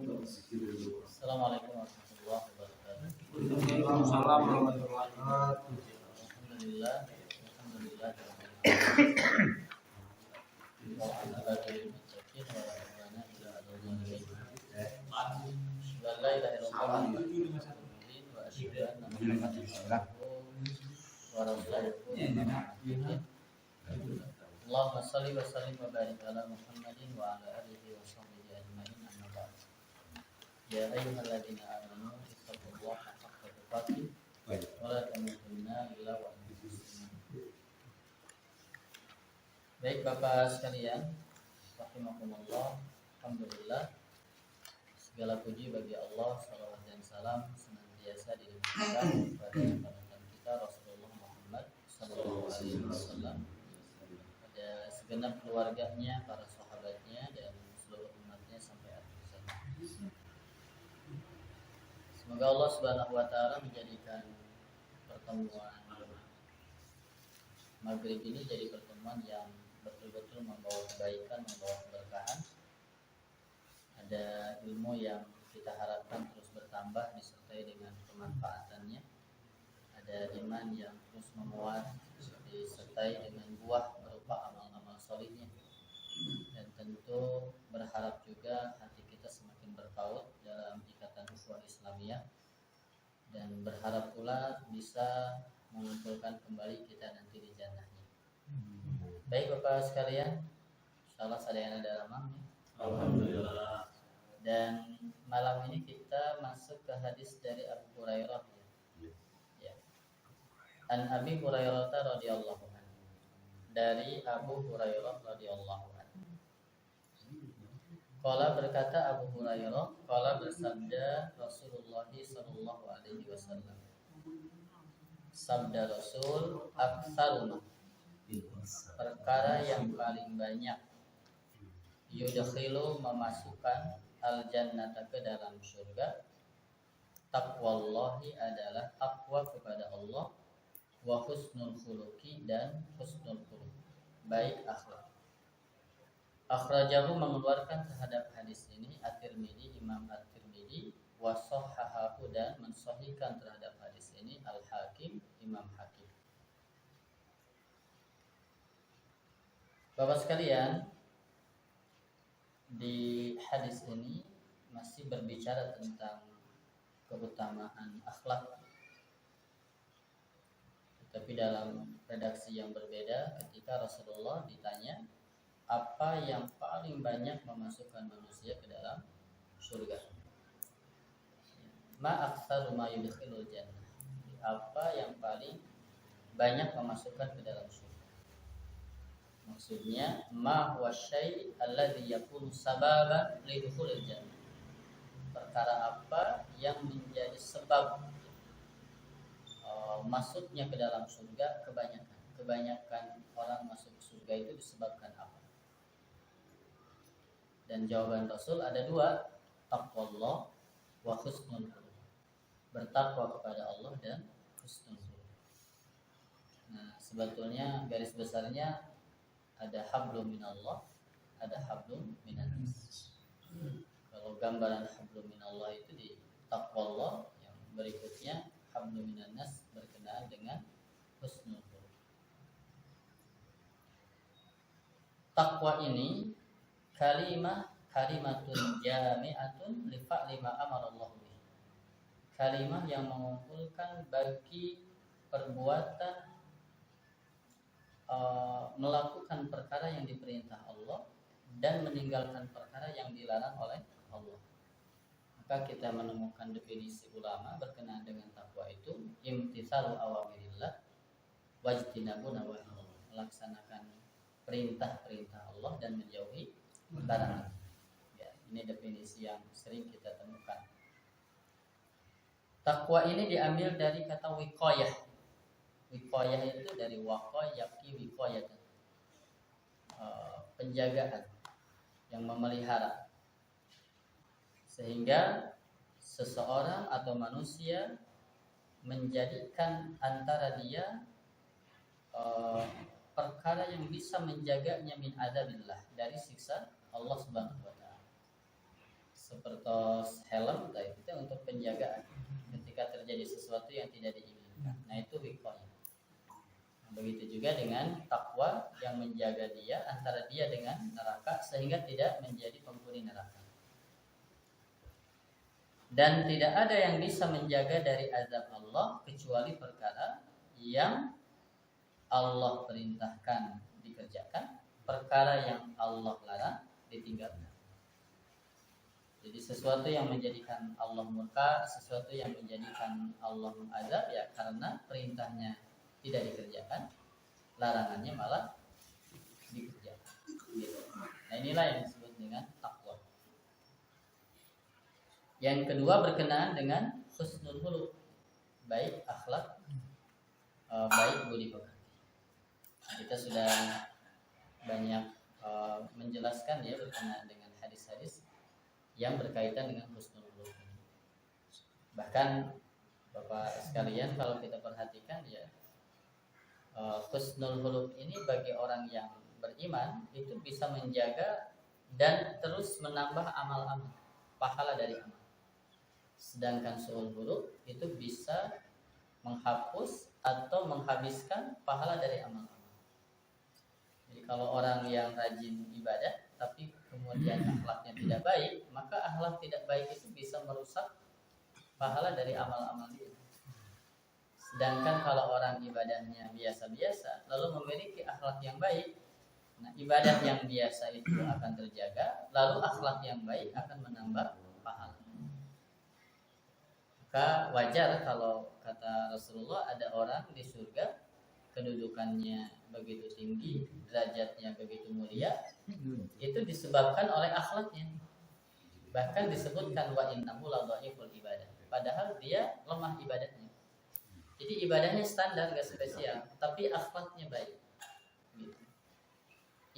Assalamualaikum warahmatullahi wabarakatuh. Waalaikumsalam warahmatullahi wabarakatuh. Alhamdulillah. Alhamdulillah. Wa ala alihi wa sahbihi wa man la ilaha illallah wa asyhadu anna Muhammadan wa rasuluhu. Allahumma shalli wa sallim wa barik ala Muhammadin wa ala alihi wa sahbihi ajma'in, amma ba'd. Ya ayyuhalladzina amanu ittaqullaha haqqa tuqatih wa la tamutunna illa wa antum muslimun. Baik Bapak sekalian, rahimakumullah. Alhamdulillah, segala puji bagi Allah, salawat dan salam senantiasa dilimpahkan kepada panutan kita Rasulullah Muhammad sallallahu alaihi wasallam, pada segenap keluarganya, para sahabatnya dan seluruh umatnya sampai akhir zaman. Semoga Allah Subhanahu wa taala menjadikan pertemuan maghrib ini jadi pertemuan yang betul-betul membawa kebaikan, membawa keberkahan. Ada ilmu yang kita harapkan terus bertambah disertai dengan pemanfaatannya. Ada iman yang terus menguat disertai dengan buah berupa amal-amal solihnya. Dan tentu berharap juga hati kita semakin berpaut dalam ikatan ukhuwah Islamiyah, dan berharap pula bisa mengumpulkan kembali kita nanti di jannahnya. Baik Bapak sekalian, insyaallah sadayana dalamam ya. Alhamdulillah. Dan malam ini kita masuk ke hadis dari Abu Hurairah ya. Ya. An Abi Hurairah radhiyallahu anhu. Dari Abu Hurairah radhiyallahu anhu. Qala berkata Abu Hurairah, qala bersabda Rasulullah sallallahu alaihi wasallam. Sabda Rasul, aktsaruma, perkara yang paling banyak, yudkhilu, memasukkan, al-jannata, ke dalam surga, taqwallahi, adalah takwa kepada Allah, wa husnul khuluqi, dan husnul khuluq, baik akhlak. Akhrajahu, mengeluarkan terhadap hadis ini At-Tirmidzi, Imam At-Tirmidzi, wa sahhahahu, dan mensahihkan terhadap hadis ini Al-Hakim, Imam Hakim. Bapak sekalian, di hadis ini masih berbicara tentang keutamaan akhlak. Tetapi dalam redaksi yang berbeda, ketika Rasulullah ditanya apa yang paling banyak memasukkan manusia ke dalam surga, ma aktsaru ma yudkhilul jannah, apa yang paling banyak memasukkan ke dalam surga. Maksudnya ma huwa syai' alladzi yakunu sababan lidukhulil jannah, perkara apa yang menjadi sebab masuknya ke dalam surga. Kebanyakan orang masuk surga itu disebabkan apa? Dan jawaban Rasul ada dua, taqwallah wa husnul khuluq, bertakwa kepada Allah dan husnul khuluq. Nah, sebetulnya garis besarnya ada hablum minallah, ada hablum minannas. Kalau gambaran hablum minallah itu di taqwallah, yang berikutnya hablum minannas berkenaan dengan husnul khuluq. Takwa ini kalimatun jami'atun li fa'li ma amara Allah bih. Kalimah yang mengumpulkan bagi perbuatan melakukan perkara yang diperintah Allah dan meninggalkan perkara yang dilarang oleh Allah. Maka kita menemukan definisi ulama berkenaan dengan takwa itu imtitsalu awamirillah wajtinabu nawahi, melaksanakan perintah-perintah Allah dan menjauhi larangan. Ya, ini definisi yang sering kita temukan. Takwa ini diambil dari kata wiqayah. Wiqayah itu dari waqayaki wiqayatan, penjagaan, yang memelihara, sehingga seseorang atau manusia menjadikan antara dia perkara yang bisa menjaganya min adzabillah, dari siksa Allah Subhanahu wa taala. seperti helm itu untuk penjagaan ketika terjadi sesuatu yang tidak diinginkan. Nah itu wiqayah. Nah, begitu juga dengan takwa yang menjaga dia antara dia dengan neraka sehingga tidak menjadi penghuni neraka. Dan tidak ada yang bisa menjaga dari azab Allah kecuali perkara yang Allah perintahkan dikerjakan, perkara yang Allah larang ditinggalkan. Jadi sesuatu yang menjadikan Allah murka, sesuatu yang menjadikan Allah mengazab ya karena perintahnya tidak dikerjakan, larangannya malah dikerjakan. Gitu. Nah inilah yang disebut dengan takwa. Yang kedua berkenaan dengan husnul khuluq, baik akhlak, baik budi pekerti. Kita sudah banyak menjelaskan ya berkenaan dengan hadis-hadis yang berkaitan dengan husnul khuluq. Bahkan Bapak sekalian kalau kita perhatikan ya husnul khuluq ini bagi orang yang beriman itu bisa menjaga dan terus menambah amal-amal, pahala dari amal. Sedangkan su'ul khuluq itu bisa menghapus atau menghabiskan pahala dari amal-amal. Jadi kalau orang yang rajin ibadah tapi kemudian akhlaknya tidak baik, maka akhlak tidak baik itu bisa merusak pahala dari amal-amal dia. Sedangkan kalau orang ibadahnya biasa-biasa lalu memiliki akhlak yang baik, nah ibadah yang biasa itu akan terjaga, lalu akhlak yang baik akan menambah pahala. Maka wajar kalau kata Rasulullah ada orang di surga kedudukannya begitu tinggi, derajatnya begitu mulia, itu disebabkan oleh akhlaknya. Bahkan disebutkan wa innahu la dhaiful ibadah. Padahal dia lemah ibadahnya. Jadi ibadahnya standar, enggak spesial, tapi akhlaknya baik. Gitu.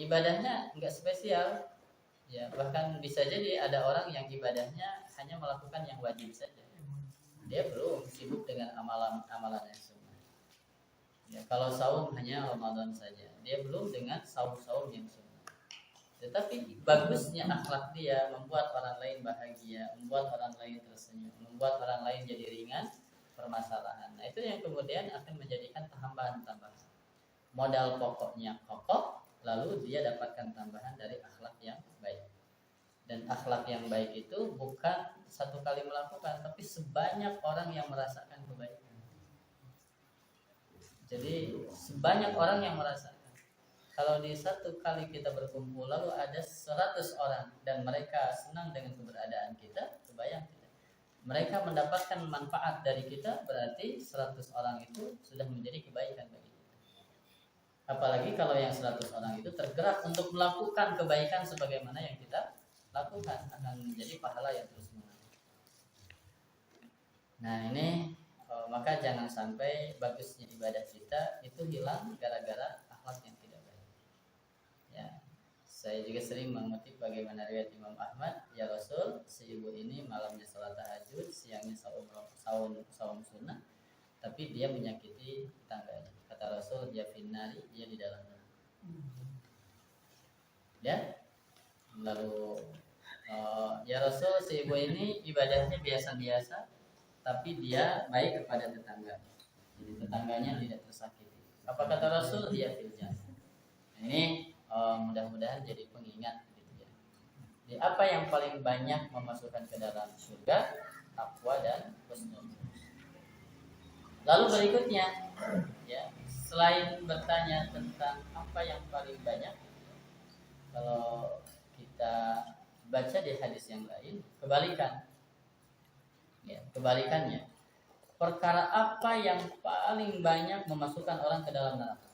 Ibadahnya enggak spesial, ya bahkan bisa jadi ada orang yang ibadahnya hanya melakukan yang wajib saja. Dia belum sibuk dengan amalan yang sunnah. Ya, kalau saum hanya Ramadan saja, dia belum dengan saum-saum yang sunnah. Tetapi bagusnya akhlak dia membuat orang lain bahagia, membuat orang lain tersenyum, membuat orang lain jadi ringan permasalahan. Nah itu yang kemudian akan menjadikan tambahan-tambahan. Modal pokoknya kokoh, lalu dia dapatkan tambahan dari akhlak yang baik. Dan akhlak yang baik itu bukan satu kali melakukan, tapi sebanyak orang yang merasakan kebaikan. Jadi sebanyak orang yang merasakan. Kalau di satu kali kita berkumpul lalu ada 100 orang dan mereka senang dengan keberadaan kita, kebayang tidak? Mereka mendapatkan manfaat dari kita, berarti 100 orang itu sudah menjadi kebaikan bagi kita. Apalagi kalau yang 100 orang itu tergerak untuk melakukan kebaikan sebagaimana yang kita lakukan, akan menjadi pahala yang terus mengalir. Nah ini maka jangan sampai bagusnya ibadah kita itu hilang gara-gara akhlak yang tidak baik. Ya, saya juga sering mengutip bagaimana riwayat Imam Ahmad, ya Rasul, si ibu ini malamnya salat tahajud, siangnya saum sunnah, tapi dia menyakiti tetangganya. Kata Rasul, dia finnari, dia di dalam neraka. Ya, lalu ya Rasul, si ibu ini ibadahnya biasa-biasa, tapi dia baik kepada tetangganya. Jadi tetangganya tidak tersakiti. Apa kata Rasul? Dia fil jannah. Ini mudah-mudahan jadi pengingat gitu ya. Jadi apa yang paling banyak memasukkan ke dalam surga? Takwa dan husnul. Lalu berikutnya, ya, selain bertanya tentang apa yang paling banyak, kalau kita baca di hadis yang lain, kebalikan. Ya, kebalikannya. Perkara apa yang paling banyak memasukkan orang ke dalam neraka?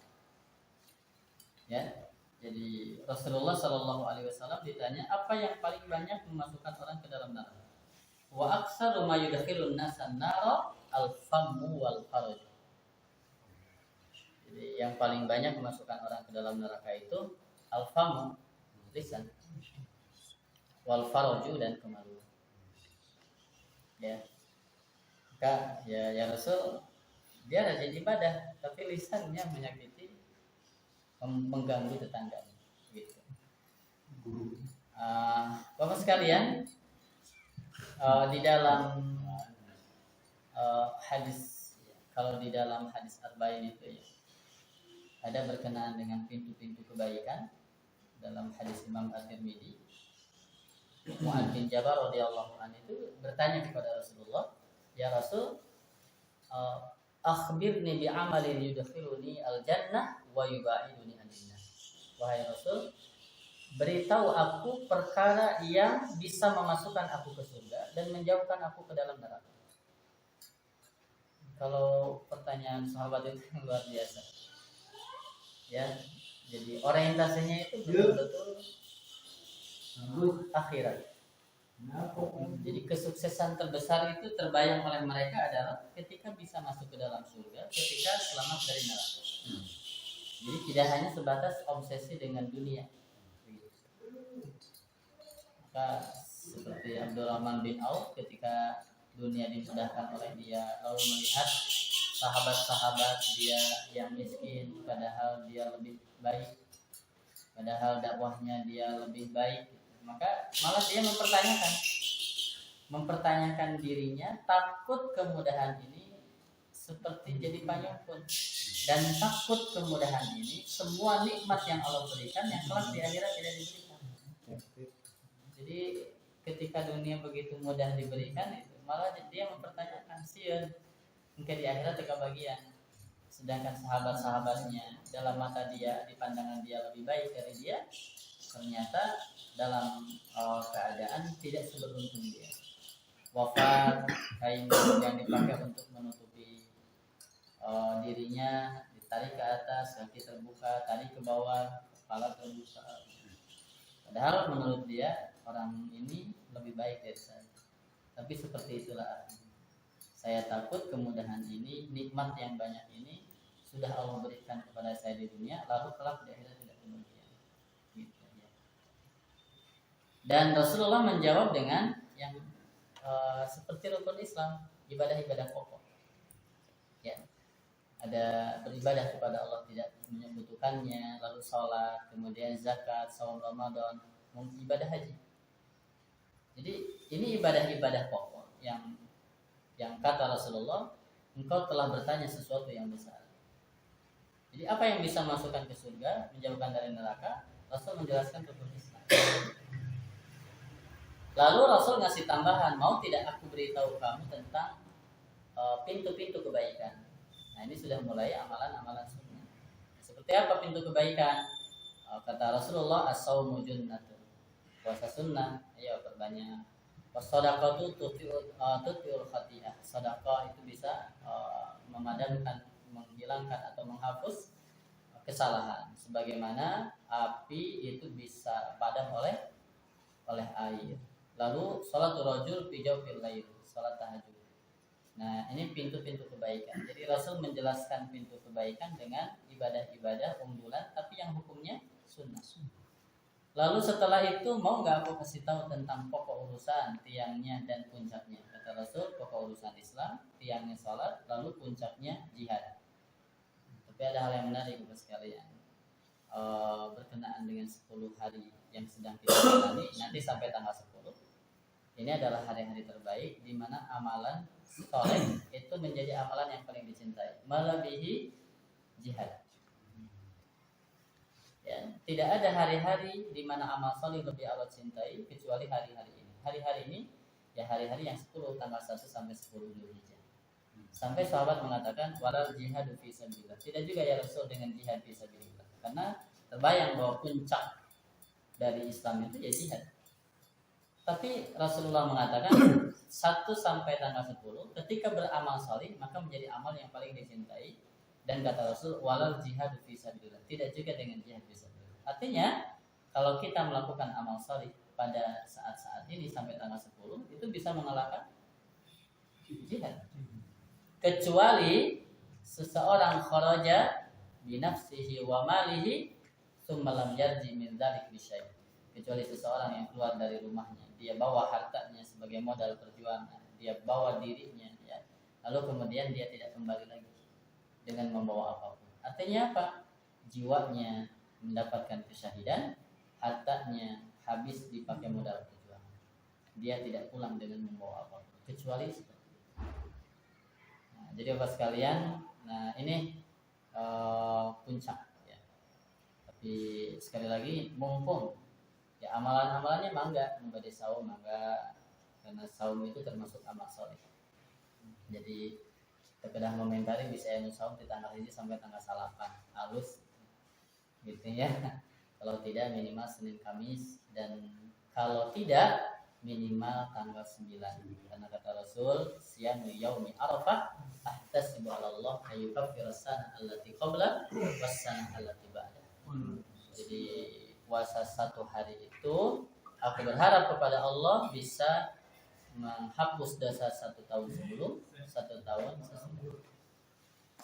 Ya. Jadi Rasulullah Shallallahu Alaihi Wasallam ditanya apa yang paling banyak memasukkan orang ke dalam neraka. Wa aktsaru ma yudkhilun nasa nara al-fammu wal farj. Jadi yang paling banyak memasukkan orang ke dalam neraka itu al-fammu, lisan, wal farju dan kemaluan. Ya, maka ya Rasul dia rajin ibadah, tapi lisannya menyakiti, mengganggu tetangganya. Gitu. Bapak sekalian, Di dalam hadis, kalau di dalam hadis arba'in itu ya ada berkenaan dengan pintu-pintu kebaikan. Dalam hadis Imam At-Tirmidzi, Mu'adz bin Jabal radhiyallahu anhu itu bertanya kepada Rasulullah, "Ya Rasul, akhbirni bi amalin yudkhiluni al-jannah wa yubaiduni anin nar." Wahai Rasul, beritahu aku perkara yang bisa memasukkan aku ke surga dan menjauhkan aku ke dalam neraka. Kalau pertanyaan sahabat itu luar biasa. Ya, jadi orientasinya itu betul-betul akhirat. Jadi kesuksesan terbesar itu terbayang oleh mereka adalah ketika bisa masuk ke dalam surga, ketika selamat dari neraka. Jadi tidak hanya sebatas obsesi dengan dunia. Maka seperti Abdurrahman bin Auf, ketika dunia dimudahkan oleh dia, lalu melihat sahabat-sahabat dia yang miskin, padahal dia lebih baik, padahal dakwahnya dia lebih baik, maka malah dia mempertanyakan dirinya, takut kemudahan ini seperti jadi panyumpun, dan takut kemudahan ini semua nikmat yang Allah berikan yang kelak di akhirat tidak diberikan. Jadi ketika dunia begitu mudah diberikan, itu malah dia mempertanyakan, sieun engke di akhirat teka bagian. Sedangkan sahabat-sahabatnya dalam mata dia, di pandangan dia lebih baik dari dia, ternyata dalam keadaan tidak seberuntung dia. Wafat, kain yang dipakai untuk menutupi dirinya ditarik ke atas, kaki terbuka, tarik ke bawah, kepala terbuka. Padahal menurut dia orang ini lebih baik dari saya. Tapi seperti itulah, saya takut kemudahan ini, nikmat yang banyak ini sudah Allah berikan kepada saya di dunia, lalu kelak di akhirat tidak kemudian. Gitu, ya. Dan Rasulullah menjawab dengan yang seperti rukun Islam, ibadah-ibadah pokok. Ya, ada beribadah kepada Allah tidak menyebutkannya, lalu sholat, kemudian zakat, saum Ramadan, ibadah haji. Jadi ini ibadah-ibadah pokok yang kata Rasulullah, engkau telah bertanya sesuatu yang besar. Jadi apa yang bisa masukkan ke surga, menjauhkan dari neraka? Rasul menjelaskan rukun Islam. Lalu Rasul ngasih tambahan, mau tidak aku beritahu kamu tentang pintu-pintu kebaikan? Nah ini sudah mulai amalan-amalan sunnah. Seperti apa pintu kebaikan? Kata Rasulullah, as-saumu junnatun. Puasa sunnah, ayo perbanyak. Sedekah itu tutfi'ul khati'ah. Sedekah itu bisa memadamkan, menghilangkan atau menghapus kesalahan. Sebagaimana api itu bisa padam oleh air. Lalu sholatul rajul fi jawfil lail, salat tahajud. Nah, ini pintu-pintu kebaikan. Jadi Rasul menjelaskan pintu kebaikan dengan ibadah-ibadah unggulan tapi yang hukumnya sunnah. Lalu setelah itu mau nggak aku kasih tahu tentang pokok urusan, tiangnya dan puncaknya? Kata Rasul, pokok urusan Islam, tiangnya salat, lalu puncaknya jihad. Tapi ada hal yang menarik Bapak sekalian, berkenaan dengan 10 hari yang sedang kita jalani nanti sampai tanggal 10. Ini adalah hari-hari terbaik di mana amalan soleh itu menjadi amalan yang paling dicintai, melebihi jihad. Ya, tidak ada hari-hari di mana amal soleh lebih Allah cintai kecuali hari-hari ini. Hari-hari ini ya hari-hari yang 10 tanggal 1 sampai 10 Dzulhijjah. Sampai sahabat mengatakan walal jihadu fi sabilillah. Tidak juga ya Rasul dengan jihad fi sabilillah. Karena terbayang bahwa puncak dari Islam itu ya jihad. Tapi Rasulullah mengatakan 1 sampai tanggal 10 ketika beramal soleh maka menjadi amal yang paling dicintai. Dan kata Rasul, walal jihad fi sabilillah. Tidak juga dengan jihad fi sabilillah. Artinya, kalau kita melakukan amal salih pada saat-saat ini sampai tanggal 10, itu bisa mengalahkan jihad. Kecuali seseorang kharaja bi nafsihi wa malihi tsumma lam yarji min dzalik bi syai'. Kecuali seseorang yang keluar dari rumahnya, dia bawa hartanya sebagai modal perjuangan, dia bawa dirinya ya. Lalu kemudian dia tidak kembali lagi dengan membawa apapun. Artinya apa? Jiwanya mendapatkan kesyahidan, hartanya habis dipakai modal perjuangan. dia tidak pulang dengan membawa apapun kecuali seperti itu. Nah, jadi Bapak sekalian, nah ini puncak ya. Tapi sekali lagi mumpung ya amalan-amalannya mangga di saum mangga, karena saum itu termasuk amal soleh. Jadi terkedah momentari bisa anu saum di tanggal 1 sampai tanggal 8 halus gitu ya. Kalau tidak minimal Senin Kamis, dan kalau tidak minimal tanggal 9, karena kata Rasul siyamu yaumi arafah ahtasibu 'ala Allah ayyukaffira as-sanah allati qabla was-sanah allati ba'da. Jadi puasa 1 hari itu aku berharap kepada Allah bisa menghapus dosa 1 tahun sebelum, 1 tahun sesudah.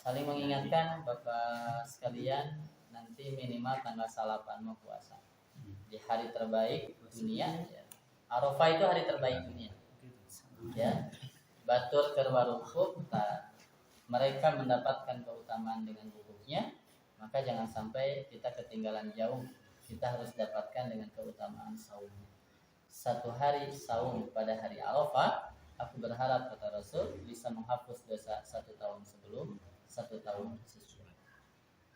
Saling mengingatkan Bapak sekalian, nanti minimal tanggal 8 mau puasa di hari terbaik dunia ya. Arafah itu hari terbaik dunia ya. Batur kerwarukub, mereka mendapatkan keutamaan dengan wukufnya, maka jangan sampai kita ketinggalan jauh. Kita harus dapatkan dengan keutamaan saum. 1 hari saum pada hari Arafah, aku berharap kata Rasul bisa menghapus dosa 1 tahun sebelum, 1 tahun sesudah.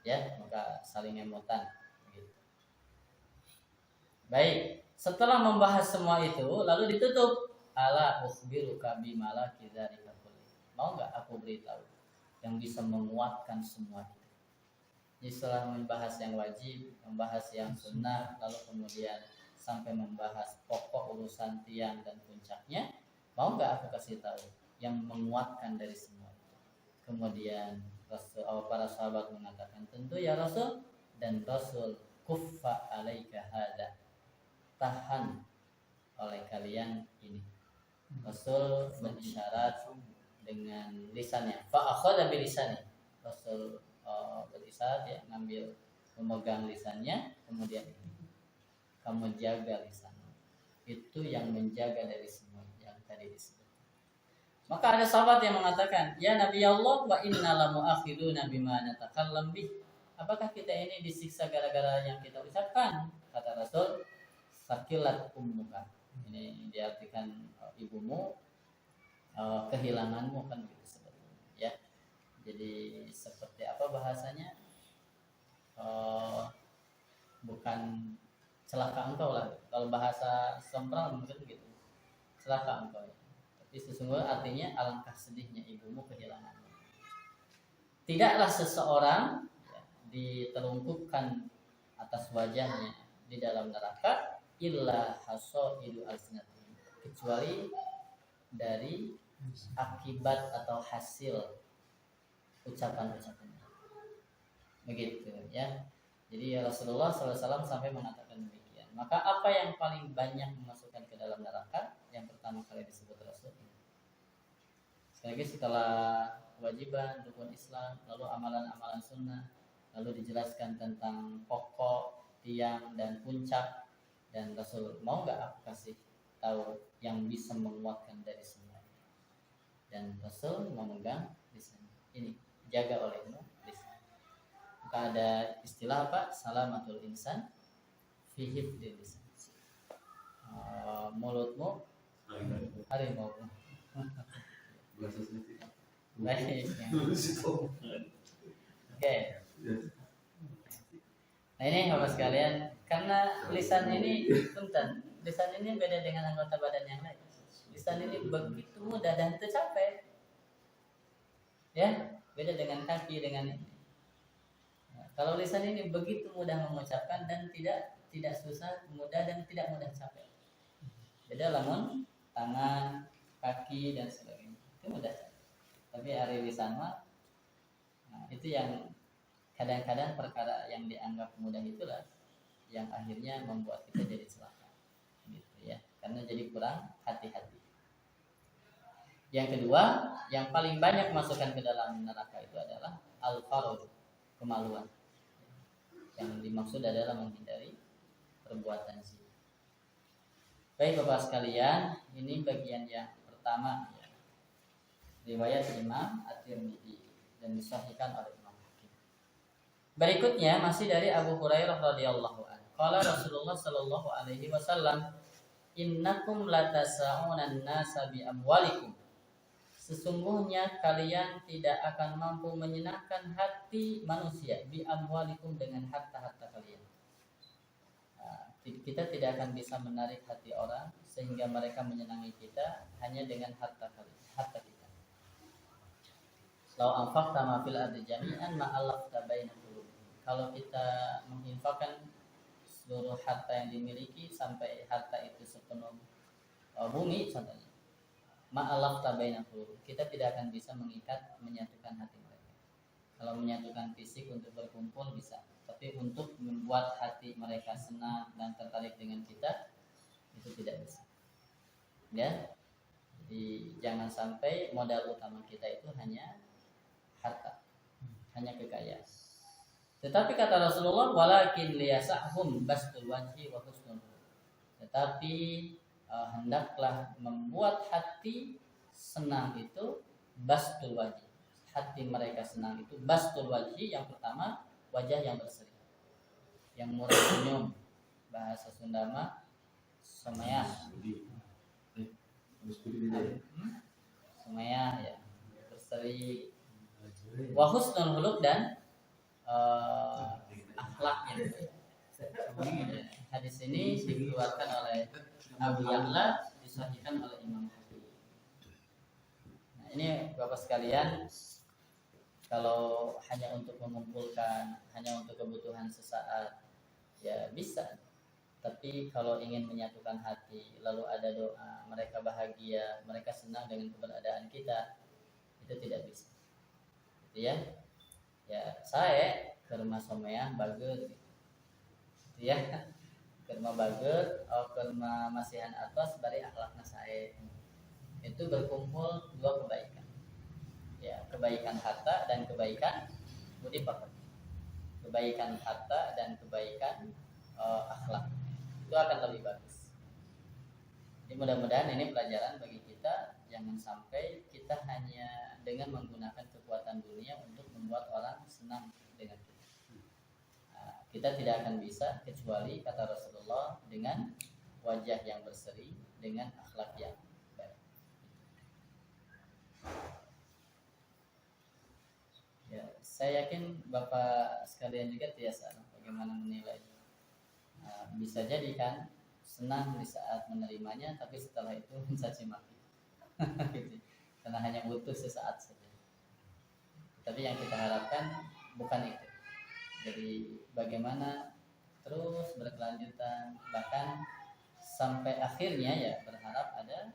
Ya, maka saling emutan gitu. Baik, setelah membahas semua itu lalu ditutup, ala ukhbiruka bima la kidzalika kulli. Mau enggak aku beritahu yang bisa menguatkan semua itu. Jadi setelah membahas yang wajib, membahas yang sunnah, lalu kemudian sampai membahas pokok urusan tiang dan puncaknya, mau enggak aku kasih tahu yang menguatkan dari semua itu. Kemudian Rasul, para sahabat mengatakan, tentu ya Rasul, dan Rasul kuffa alaika hada, tahan oleh kalian ini. Rasul berisyarat dengan lisannya, fa akhadha bi lisani. Rasul berisyarat ya, ngambil memegang lisannya, kemudian kamu jaga lisanmu. Itu yang menjaga dari semua yang tadi disebut. Maka ada sahabat yang mengatakan, ya Nabi Allah, wa inna la mu'akhiduna bima natakallam bih. Apakah kita ini disiksa gara-gara yang kita ucapkan? Kata Rasul, sakilat ummuka. Ini diartikan ibumu, kehilanganmu, kan gitu sebetulnya ya. Jadi seperti apa bahasanya? Bukan celaka engkau lah. Kalau bahasa sempral mungkin gitu, celaka engkau ya. Tapi sesungguhnya artinya alangkah sedihnya ibumu kehilanganmu. Tidaklah seseorang ya, diterungkupkan atas wajahnya di dalam neraka illa hasaidu alsinati, kecuali dari akibat atau hasil ucapan-ucapannya. Begitu ya. Jadi Rasulullah SAW sampai mengatakan demikian. Maka apa yang paling banyak memasukkan ke dalam neraka? Yang pertama kali disebut Rasul. Sekali lagi, setelah kewajiban, rukun Islam, lalu amalan-amalan sunnah, lalu dijelaskan tentang pokok, tiang, dan puncak. Dan Rasul, mau nggak aku kasih tahu yang bisa menguatkan dari semua? Dan Rasul memegang lisan. Ini jaga olehmu lisan. Maka ada istilah apa? Salamatul insan fi hifdzil lisan. Mulutmu harimau. Baik. Oke. Nah ini Bapak sekalian, karena lisan ini punten, lisan ini beda dengan anggota badan yang lain. Lisan ini begitu mudah dan tercapai. Ya, beda dengan kaki, dengan ini. Nah, kalau lisan ini begitu mudah mengucapkan dan tidak susah, mudah dan tidak mudah capek. Beda lamun tangan, kaki dan sebagainya. Itu mudah. Tapi hari lisan mah, nah, itu yang kadang-kadang perkara yang dianggap mudah itulah yang akhirnya membuat kita jadi celaka, gitu ya. Karena jadi kurang hati-hati. Yang kedua, yang paling banyak masukkan ke dalam neraka itu adalah al-faraj, kemaluan. Yang dimaksud adalah menghindari perbuatan zina. Baik Bapak sekalian, ini bagian yang pertama ya. Riwayat Imam At-Tirmidzi dan disahihkan oleh Imam Hakim. Berikutnya masih dari Abu Hurairah radhiyallahu anhu. Qala Rasulullah sallallahu alaihi wasallam, innakum latasa'unan nasa bi amwalikum. Sesungguhnya kalian tidak akan mampu menyenangkan hati manusia bi amwalikum dengan harta-harta kalian. Kita tidak akan bisa menarik hati orang sehingga mereka menyenangi kita hanya dengan harta kita. Lau anfaqta ma fil ardi jami'an ma allafta baina qulubihim. Kalau kita menginfakkan seluruh harta yang dimiliki sampai harta itu sepenuh bumi contohnya, ma'alaf tabaina qulub, kita tidak akan bisa menyatukan hati mereka. Kalau menyatukan fisik untuk berkumpul bisa, tapi untuk membuat hati mereka senang dan tertarik dengan kita itu tidak bisa. Ya, jadi jangan sampai modal utama kita itu hanya harta, hanya kekayaan. Tetapi kata Rasulullah, walakin liyasahum bastul wajhi wa husnul khuluq. Tetapi hendaklah membuat hati senang itu bastul wajhi. Hati mereka senang itu bastul wajhi, yang pertama wajah yang berseri, yang murah senyum, bahasa Sunda mah somaya. Somaya ya, berseri. Wa husnul khuluq dan akhlaknya. Hadis ini dikeluarkan oleh Abu Ya'la, disahihkan oleh Imam Hakim. Nah, ini Bapak sekalian, kalau hanya untuk mengumpulkan, hanya untuk kebutuhan sesaat, ya bisa. Tapi kalau ingin menyatukan hati, lalu ada doa, mereka bahagia, mereka senang dengan keberadaan kita, itu tidak bisa. Gitu ya. Ya, saya ke rumah somea bagus gitu ya, ke rumah bagus, ke rumah masihan atas dari akhlaknya saya itu berkumpul dua kebaikan ya, kebaikan harta dan kebaikan budi pekerti. Kebaikan harta dan kebaikan akhlak itu akan lebih bagus. Jadi mudah-mudahan ini pelajaran bagi kita, jangan sampai kita hanya dengan menggunakan kekuatan dunia untuk membuat orang senang dengan kita. Nah, kita tidak akan bisa kecuali kata Rasulullah dengan wajah yang berseri, dengan akhlak yang baik. Ya, saya yakin Bapak sekalian juga biasa bagaimana menilai. Nah, bisa jadi kan senang di saat menerimanya, tapi setelah itu mencaci maki. Gitu. Karena hanya butuh sesaat saja. Tapi yang kita harapkan bukan itu. Jadi bagaimana terus berkelanjutan, bahkan sampai akhirnya ya berharap ada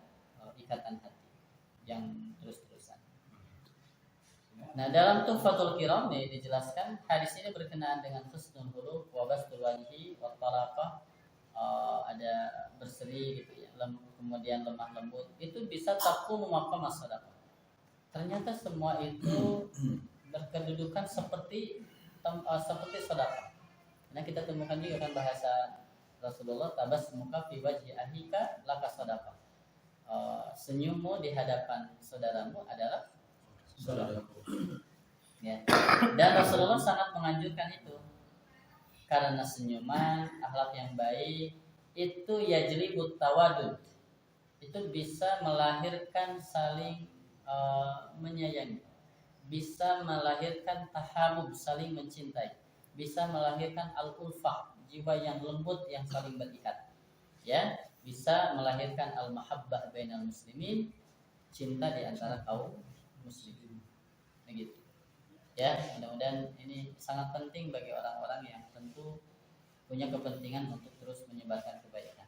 ikatan hati yang terus-terusan. Nah, dalam Tuhfatul Kiram nih dijelaskan hadis ini berkenaan dengan husnul khuluq wa bastul wajhi wa talaqah, ada berseri gitu ya, kemudian lemah lembut, itu bisa taqumu maqam as-sadaqah. Ternyata semua itu berkedudukan seperti sedekah. Nah, kita temukan juga kan bahasa Rasulullah, tabassumuka fi wajhi ahika laka sedekah. Senyummu di hadapan saudaramu adalah sedekah. Ya. Dan Rasulullah sangat menganjurkan itu. Karena senyuman, akhlak yang baik itu yajlibut tawadud. Itu bisa melahirkan saling menyayangi, bisa melahirkan tahabub, saling mencintai, bisa melahirkan al-ulfah, jiwa yang lembut yang saling berikat, ya, bisa melahirkan al-mahabbah bainal muslimin, cinta di antara kaum muslimin, begitu. Ya, mudah-mudahan ini sangat penting bagi orang-orang yang tentu punya kepentingan untuk terus menyebarkan kebaikan.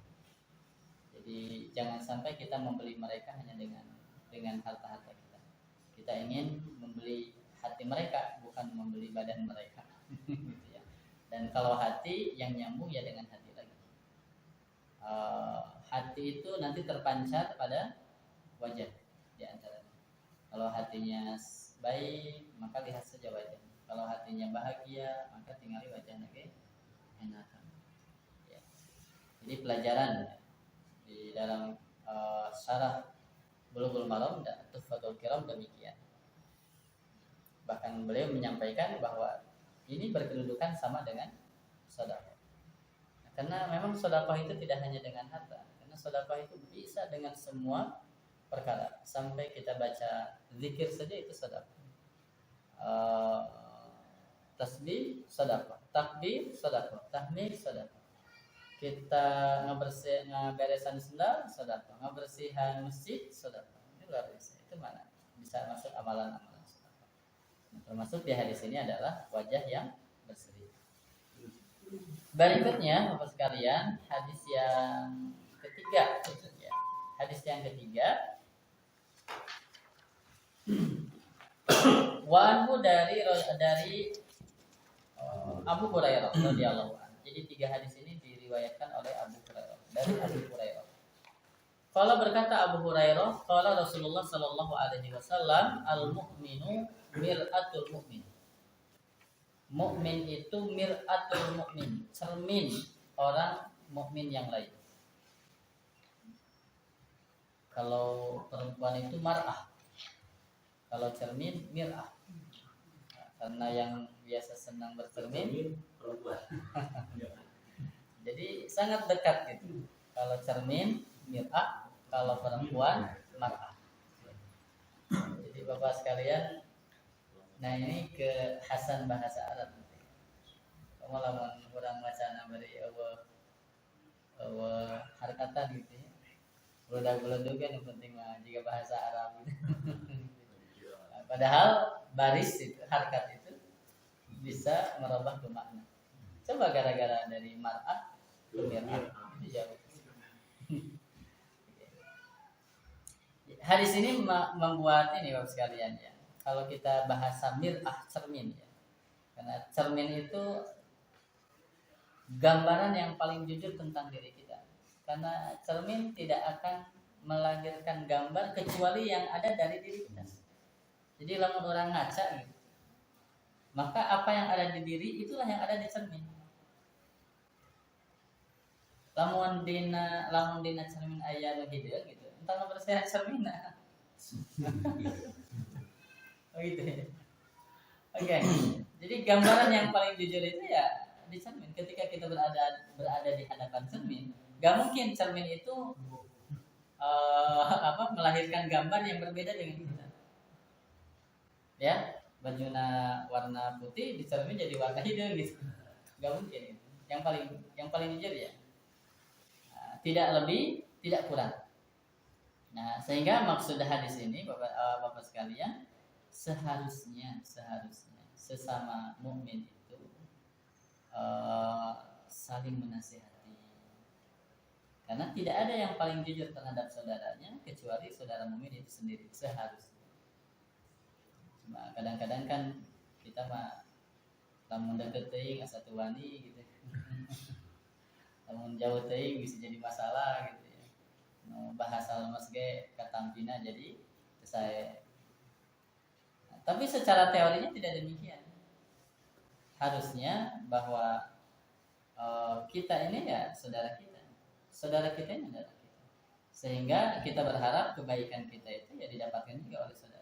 Jadi jangan sampai kita membeli mereka hanya dengan harta-harta kita. Kita ingin membeli hati mereka, bukan membeli badan mereka. Gitu ya. Dan kalau hati yang nyambung ya dengan hati lagi. Hati itu nanti terpancar pada wajah di antaranya. Kalau hatinya baik, maka lihat saja wajah. Kalau hatinya bahagia, maka tinggali wajah lagi enakan. Ya. Jadi pelajaran di dalam syarah Bulughul Maram dan Tuhfatul Kiram demikian. Bahkan beliau menyampaikan bahwa ini berkedudukan sama dengan sedekah. Karena memang sedekah itu tidak hanya dengan harta, karena sedekah itu bisa dengan semua perkara. Sampai kita baca zikir saja itu sedekah. Tasbih sedekah, takbir sedekah, tahmid sedekah. Kita ngeberesan sendal sedekah, ngebersihan masjid sedekah. Itu luar biasa. Itu mana? Bisa masuk amalan-amalan sedekah. Termasuk di hadis ini adalah wajah yang berseri. Berikutnya, Bapak sekalian, hadis yang ketiga. Hadis yang ketiga, Wanhu dari Abu Hurairah radhiyallahu anhu. Jadi 3 hadis ini diriwayatkan oleh Abu Hurairah dari Abu Hurairah. Kalau berkata Abu Hurairah, qala Rasulullah sallallahu alaihi wasallam, al-mu'minu mir'atul mu'min. Mukmin itu mir'atul mukmin, cermin orang mukmin yang lain. Kalau perempuan itu mar'ah. Kalau cermin mir'ah. Karena yang biasa senang bercermin perempuan. Jadi sangat dekat gitu. Kalau cermin mir'ah, kalau perempuan mar'ah. Jadi Bapak sekalian, nah ini kekhasan bahasa Arab. Kamu lamun kurang bacana bari harkatan gitu ya. Budak-budak kan yang penting mah jika bahasa Arab gitu. Padahal baris itu, harkat itu bisa merubah ke makna. Coba gara-gara dari mar'ah ke mir'ah itu jauh. Hadis ini membuat ini Bapak sekalian ya. Kalau kita bahasa mir'ah, cermin ya. Karena cermin itu gambaran yang paling jujur tentang diri kita. Karena cermin tidak akan melahirkan gambar kecuali yang ada dari diri kita. Jadi lamun orang ngaca gitu, maka apa yang ada di diri itulah yang ada di cermin. Lamun dina cermin aya nu hideung gitu, entah ngebersihan cerminna. Oh gitu ya. Oke. Jadi gambaran yang paling jujur itu ya di cermin. Ketika kita berada di hadapan cermin, gak mungkin cermin itu melahirkan gambar yang berbeda dengan kita. Ya, bajunya warna putih di cermin jadi warna hijau gitu. Gak mungkin. Yang paling jujur ya. Tidak lebih, tidak kurang. Nah, sehingga maksud hadis ini Bapak sekalian, seharusnya sesama mukmin itu saling menasihati. Karena tidak ada yang paling jujur terhadap saudaranya kecuali saudara mukmin itu sendiri, seharusnya. Cuma kadang-kadang kan kita mah lamun deket teuing asa teu wani gitu. Lamun jauh teuing bisa jadi masalah gitu ya. Bahasa lemes ge katampina jadi saya. Tapi secara teorinya tidak demikian. Harusnya bahwa kita ini ya saudara kita. Saudara kita ini adalah kita. Sehingga kita berharap kebaikan kita itu ya didapatkan juga oleh saudara.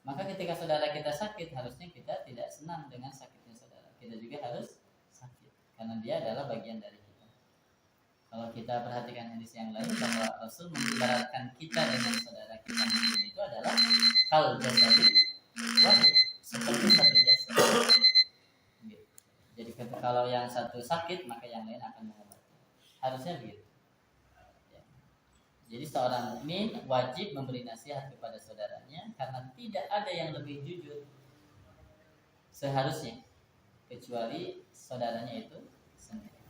Maka ketika saudara kita sakit, harusnya kita tidak senang dengan sakitnya saudara. Kita juga harus sakit karena dia adalah bagian dari kita. Kalau kita perhatikan hadis yang lain bahwa Rasul mengibaratkan kita dengan saudara kita itu adalah kal jasadi wahid, seperti satu jasad. Jadi kalau yang satu sakit maka yang lain akan mengobati. Harusnya begitu. Ya. Jadi seorang mukmin wajib memberi nasihat kepada saudaranya karena tidak ada yang lebih jujur seharusnya kecuali saudaranya itu sendiri.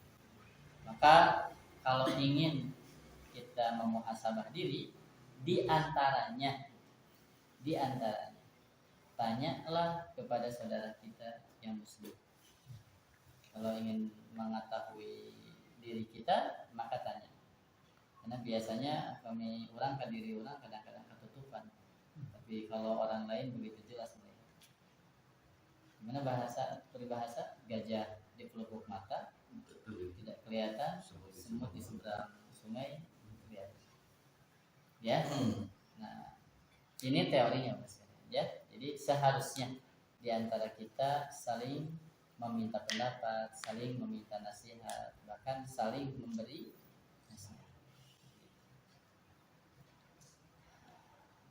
Maka kalau ingin kita memuhasabah diri, di antaranya tanyalah kepada saudara kita yang muslim. Kalau ingin mengetahui diri kita, maka tanya. Karena biasanya kami orang ke diri orang kadang-kadang ketutupan. Tapi kalau orang lain begitu jelas melihat. Gimana peribahasa gajah di pelupuk mata tidak kelihatan, semut di seberang sungai kelihatan. Ya. Nah, ini teorinya Mas. Ya. Jadi seharusnya di antara kita saling meminta pendapat, saling meminta nasihat, bahkan saling memberi nasihat.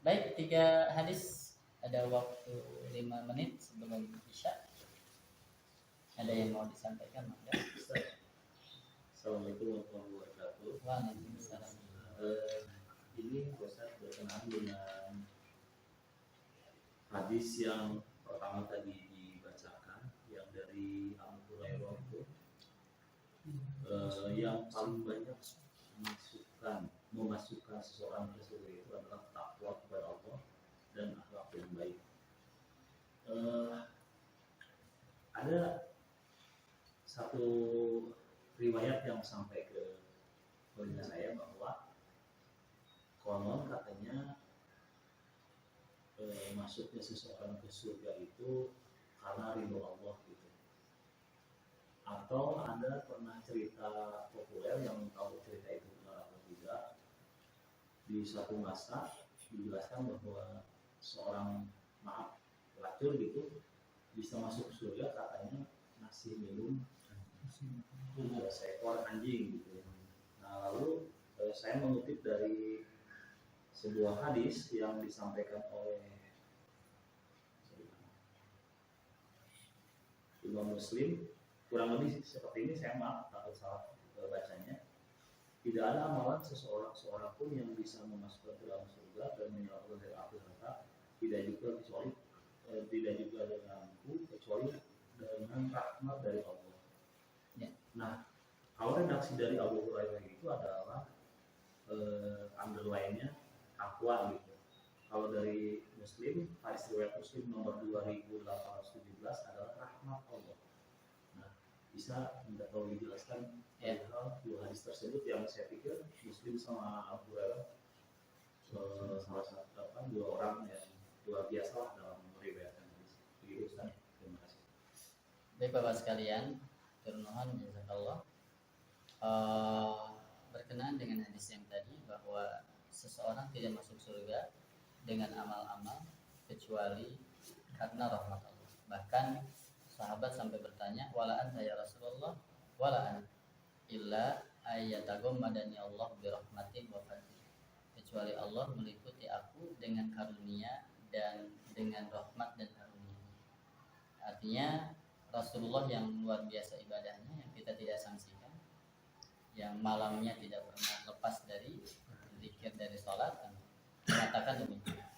Baik, 3 hadis, ada waktu 5 menit sebelum Isya. Ada yang mau disampaikan, Mangga? Assalamualaikum warahmatullahi wabarakatuh. Waalaikumsalam. Ini Ustaz berkenaan dengan hadis yang pertama tadi dibacakan, yang dari Abu Hurairah itu, yang paling banyak memasukkan seseorang ke surga itu adalah takwa kepada Allah dan akhlak yang baik. Ada satu riwayat yang sampai ke telinga saya bahwa konon katanya masuknya seseorang ke surga itu karena ridho Allah gitu. Atau Anda pernah cerita populer yang tahu cerita itu benar atau tidak? Di suatu masa dijelaskan bahwa seorang pelacur gitu bisa masuk surga katanya ngasih minum seekor anjing gitu. Nah, lalu saya mengutip dari sebuah hadis yang disampaikan oleh Imam Muslim, kurang lebih seperti ini, saya maaf takut salah bacanya. Tidak ada amalan seorang pun yang bisa memasukkan ke dalam surga dan menyelamatkan dari api neraka, tidak juga denganku kecuali dengan rahmat dari Allah. Ya. Nah, kalau redaksi dari Abu Hurairah itu adalah underline-nya takwa gitu. Kalau dari Muslim, hadis riwayat Muslim nomor 2817 adalah rahmat Allah. Nah, bisa minta tolong dijelaskan dua hadis tersebut yang saya pikir Muslim sama Abu Hurairah salah satu dua orang yang luar biasa lah dalam meriwayatkan hadis. Begitu Ustaz. Terima kasih. Baik Bapak sekalian, turnuhan jazakallah. Berkenaan dengan hadis yang tadi bahwa seseorang tidak masuk surga dengan amal-amal kecuali karena rahmat Allah. Bahkan sahabat sampai bertanya, wala anta ya Rasulullah, wala an illa ayyataghammadani Allah bi rahmatin wa fadli. Kecuali Allah meliputi aku dengan karunia dan dengan rahmat dan karunia. Artinya Rasulullah yang luar biasa ibadahnya, yang kita tidak sangsikan, yang malamnya tidak pernah lepas dari zikir, dari sholat, mengatakan demikian.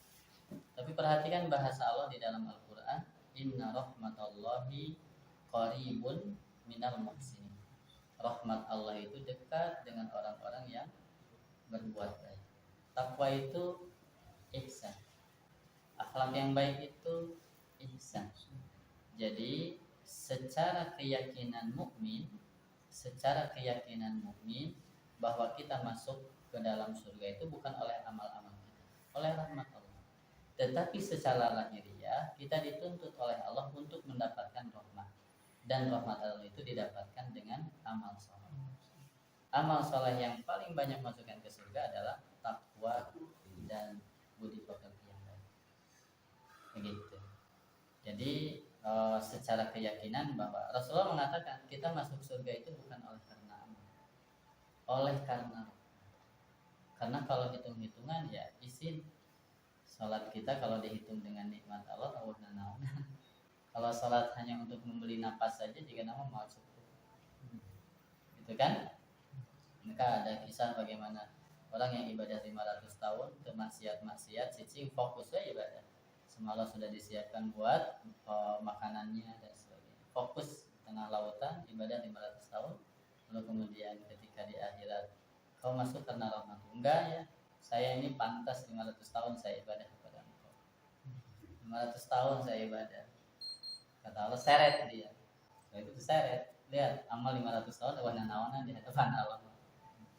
Tapi perhatikan bahasa Allah di dalam Al-Quran, inna rahmatallahi qaribun minal muhsinin. Rahmat Allah itu dekat dengan orang-orang yang berbuat baik. Takwa itu ihsan, akhlak yang baik itu ihsan. Jadi secara keyakinan mukmin bahwa kita masuk ke dalam surga itu bukan oleh amal-amal kita, oleh rahmat Allah. Tetapi secara lahiriah kita dituntut oleh Allah untuk mendapatkan rahmat, dan rahmat Allah itu didapatkan dengan amal saleh. Amal saleh yang paling banyak masukkan ke surga adalah takwa dan budi pekerti yang baik. Begitu. Jadi secara keyakinan bahwa Rasulullah mengatakan kita masuk surga itu bukan oleh karena amal, oleh karena kalau hitung-hitungan ya isin salat kita kalau dihitung dengan nikmat Allah tahu naon. Kalau salat hanya untuk membeli napas saja jika nama mau cukup, gitu kan? Maka ada kisah bagaimana orang yang ibadah 500 tahun ke maksiat cicing fokusnya ibadah. Semalam sudah disiapkan buat makanannya dan sebagainya. Fokus di tengah lautan ibadah 500 tahun. Lalu kemudian ketika di akhirat kau masuk karena rahmat. Enggak ya. Saya ini pantas 500 tahun saya ibadah kepada Engkau. 500 tahun saya ibadah. Kata Allah seret dia. Setelah itu seret. Lihat amal 500 tahun awan-awanan di hadapan Allah.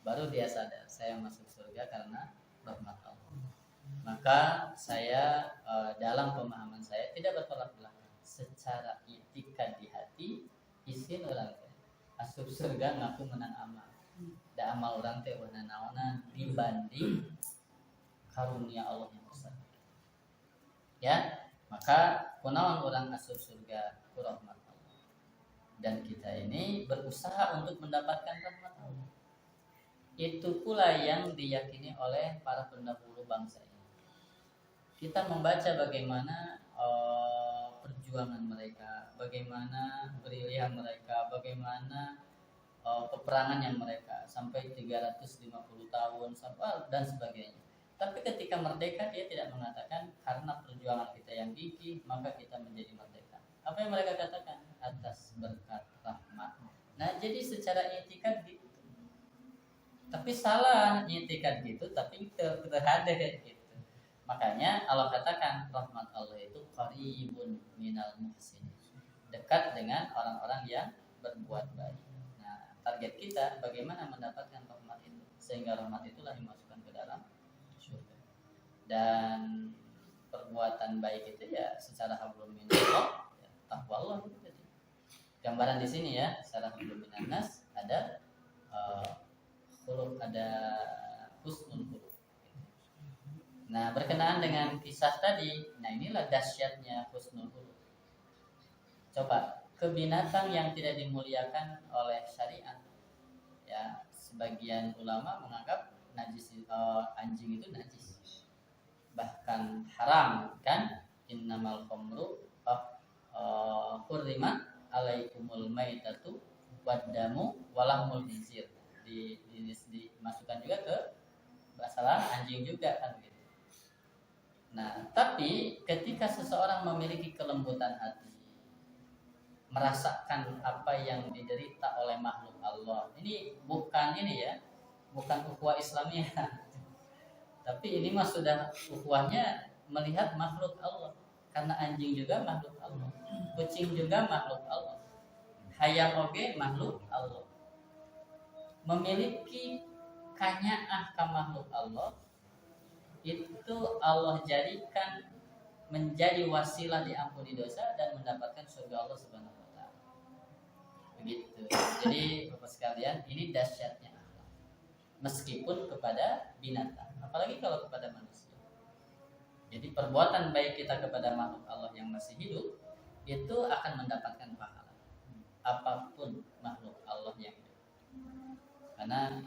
Baru dia sadar saya masuk surga karena rahmat Allah. Maka saya dalam pemahaman saya tidak bertolak belakang. Secara itikad di hati isin orang teh asup surga ngaku menang amal. Da amal orang teh wana-wana dibanding karunia Allah yang besar. Ya, maka kunaon orang asup surga ku rahmat Allah. Dan kita ini berusaha untuk mendapatkan rahmat Allah. Itu pula yang diyakini oleh para pendahulu bangsa ini. kita membaca bagaimana perjuangan mereka, bagaimana gerilya mereka, bagaimana peperangan yang mereka sampai 350 tahun sampai dan sebagainya. Tapi ketika merdeka dia tidak mengatakan karena perjuangan kita yang gigih maka kita menjadi merdeka. Apa yang mereka katakan? Atas berkat rahmat. Nah, jadi secara etika gitu. Tapi salah etika gitu, tapi terhadap gitu. Makanya Allah katakan rahmat Allah itu qaribun minal muhsin. Dekat dengan orang-orang yang berbuat baik. Nah, target kita bagaimana mendapatkan rahmat itu sehingga rahmat itulah dimasukkan ke dalam surga. Dan perbuatan baik itu ya secara hablum minallah, ya, taqwa Allah itu tadi. Gambaran di sini ya, secara hablum minannas ada khuluq, ada husnul khuluq. Nah, berkenaan dengan kisah tadi, nah inilah dahsyatnya husnul khuluq. Coba ke binatang yang tidak dimuliakan oleh syariat, ya sebagian ulama menganggap najis, anjing itu najis, bahkan haram kan, innamal khamru hurrimat alaikumul maitatu waddamu walahmul khinzir, dimasukkan juga ke masalah anjing juga kan gitu. Nah, tapi ketika seseorang memiliki kelembutan hati, merasakan apa yang diderita oleh makhluk Allah. Ini bukan ini ya, bukan ukhuwah Islamiyah. Tapi ini mah sudah ukhuwahnya melihat makhluk Allah. Karena anjing juga makhluk Allah, kucing juga makhluk Allah, hayam oge makhluk Allah. Memiliki kanyaah ka makhluk Allah itu Allah jadikan menjadi wasilah diampuni dosa dan mendapatkan surga Allah Subhanahu wa taala. Begitu. Jadi Bapak sekalian, ini dahsyatnya akhlak. Meskipun kepada binatang, apalagi kalau kepada manusia. Jadi perbuatan baik kita kepada makhluk Allah yang masih hidup itu akan mendapatkan pahala. Apapun makhluk Allah yang hidup. Karena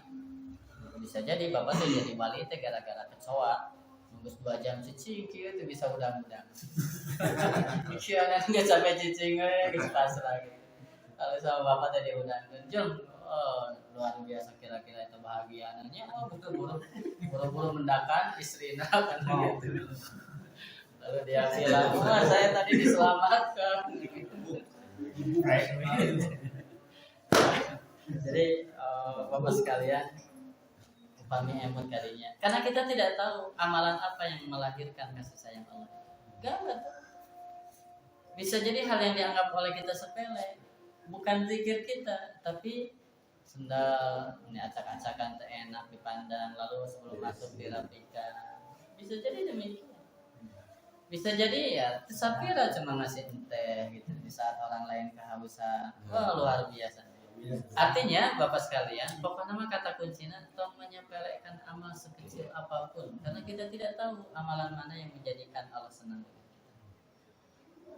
bisa jadi Bapak tuh jadi wali teh gara-gara kecoa. Nunggu 2 jam cicing kieu teh bisa udang-udang. Kieu nggak sampai cicing geus pasrah gitu. Kalau sama Bapak tadi udang jeung luar biasa kira-kira itu bahagianya. Buru-buru mendakan istrina kan gitu. Lalu dia bilang, "Wah, saya tadi diselamatkan." Jadi Bapak sekalian, upami emot kalinya. Karena kita tidak tahu amalan apa yang melahirkan kasih sayang Allah. Gak tahu. Bisa jadi hal yang dianggap oleh kita sepele, bukan zikir kita, tapi sendal ini acak-acakan enak dipandang, lalu sebelum masuk dirapikan. Bisa jadi demikian. Bisa jadi ya Sapira cuma ngasih teh gitu di saat orang lain kehausan. Wah, luar biasa. Artinya Bapak sekalian, pokoknya mah kata kuncinya tong menyepelekan amal sekecil apapun, karena kita tidak tahu amalan mana yang menjadikan Allah senang dengan kita.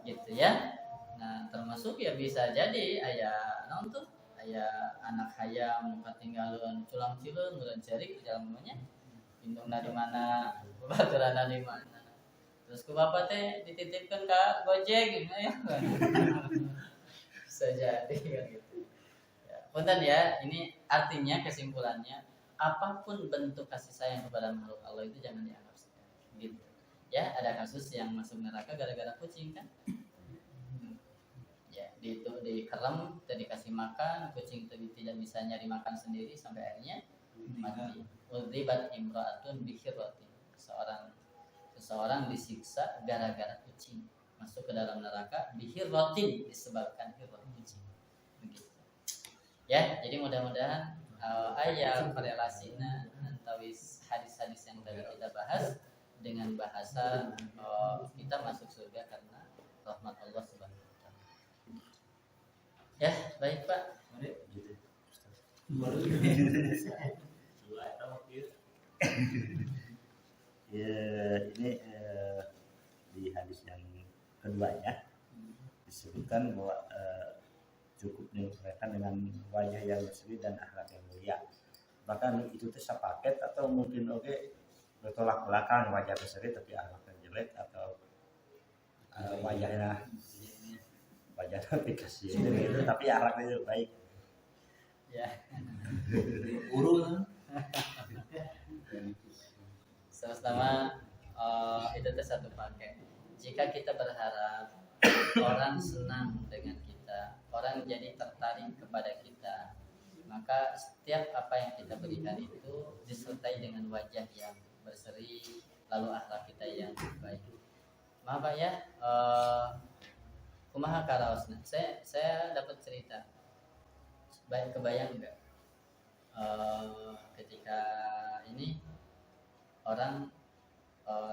Gitu ya. Nah, termasuk ya bisa jadi aya nonton, aya anak hayam katinggalan culang cileun meureun cerik di dalam rumahnya. Indungna di mana, babaturanna di mana. Terus ke Bapak teh dititipkeun ka Gojek gitu ya. Bisa jadi kan gitu. Punten ya, ini artinya kesimpulannya apapun bentuk kasih sayang kepada makhluk Allah itu jangan dianggap sepele. Gitu. Ya, ada kasus yang masuk neraka gara-gara kucing kan? Ya, dikerem, tidak dikasih makan, kucing tidak bisa nyari makan sendiri sampai akhirnya mati. Udhibat imra'atun bikhirratin. Seseorang disiksa gara-gara kucing masuk ke dalam neraka bihirratin disebabkan hirrah kucing. Begitu. Ya, jadi mudah-mudahan ayat korelasinya antawis hadis-hadis yang tadi kita bahas dengan bahasa kita masuk surga karena rahmat Allah Subhanahu wa taala. Ya, baik Pak. Ya, ini di hadis yang kedua ya disebutkan bahwa cukup dimuliakan dengan wajah yang berseri dan akhlak yang mulia. Bahkan itu tuh sepaket atau mungkin bertolak belakang wajah berseri tapi akhlak yang jelek atau wajahnya aplikasi gitu, tapi akhlaknya baik. Ya. Urut. Sama-sama itu tuh satu paket. Jika kita berharap orang senang dengan kita, orang jadi tertarik kepada kita, maka setiap apa yang kita berikan itu disertai dengan wajah yang berseri, lalu akhlak kita yang baik. Maaf Pak ya, kumaha karaosna. Saya dapat cerita. Baik, kebayang enggak? Ketika ini orang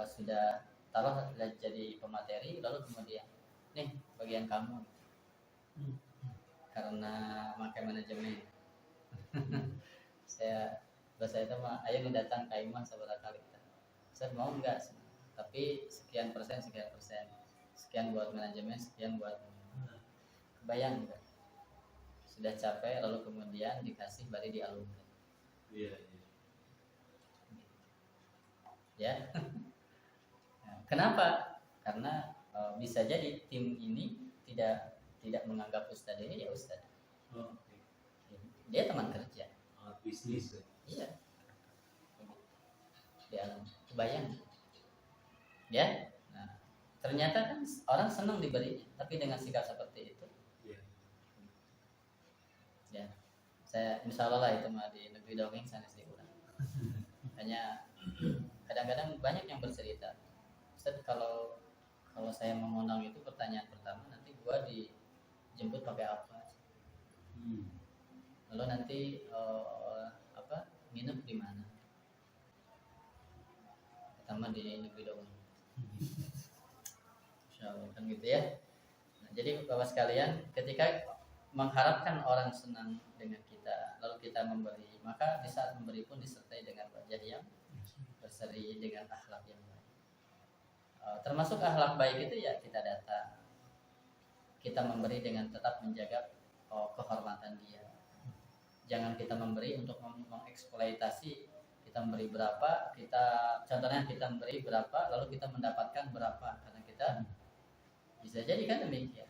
sudah taruh jadi pemateri, lalu kemudian nih bagian kamu karena pakai manajemen. Bahasa itu mah ayo nih datang ke imah seberapa kali kita. Saya mau enggak, tapi sekian persen, sekian buat manajemen, sekian buat. Kebayang enggak? Sudah capek lalu kemudian dikasih bari dialungkan. Iya. Ya. Kenapa? Karena bisa jadi tim ini tidak menganggap ustadz ini ya ustadz. Oh, Dia teman kerja. bisnis. Iya. Dia kebayang. Ya. Nah, ternyata kan orang senang diberi, tapi dengan sikap seperti itu. Iya. Ya. Saya misalnya lah itu mah di negeri dongeng sanes diulang. Hanya kadang-kadang banyak yang bercerita. Ustaz, kalau saya mengundang itu pertanyaan pertama nanti gua dijemput pakai apa? Lalu nanti nginep di mana? Pertama di negeri dongeng. Insyaallah kan gitu ya. Nah, jadi Bapak sekalian, ketika mengharapkan orang senang dengan kita, lalu kita memberi, maka di saat memberi pun disertai dengan wajah yang berseri, dengan akhlak yang baik. Termasuk akhlak baik itu ya kita datang, kita memberi dengan tetap menjaga kehormatan dia. Jangan kita memberi untuk mengeksploitasi. Kita memberi berapa, contohnya kita memberi berapa, lalu kita mendapatkan berapa, karena kita bisa jadi kan demikian.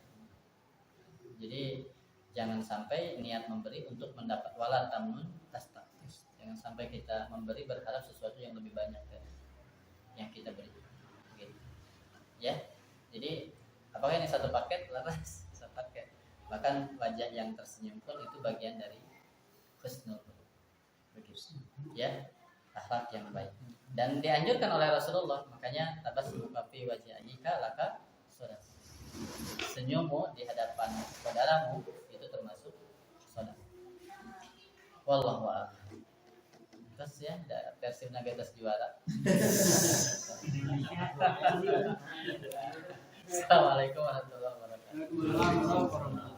Jadi jangan sampai niat memberi untuk mendapat wala tamnun tastakthir. Jangan sampai kita memberi berharap sesuatu yang lebih banyak dari yang kita beri. Gitu. Ya. Jadi apakah ini satu paket? Laras satu paket. Bahkan wajah yang tersenyum pun itu bagian dari husnul khuluq. Begitu. Ya. Akhlak yang baik. Dan dianjurkan oleh Rasulullah, makanya tabassum fi wajhika laka sadaqah. Senyummu di hadapan saudaramu itu termasuk sedekah. Wallahu a'lam. Terus ya, versi Nagetas juara. Assalamualaikum warahmatullahi wabarakatuh.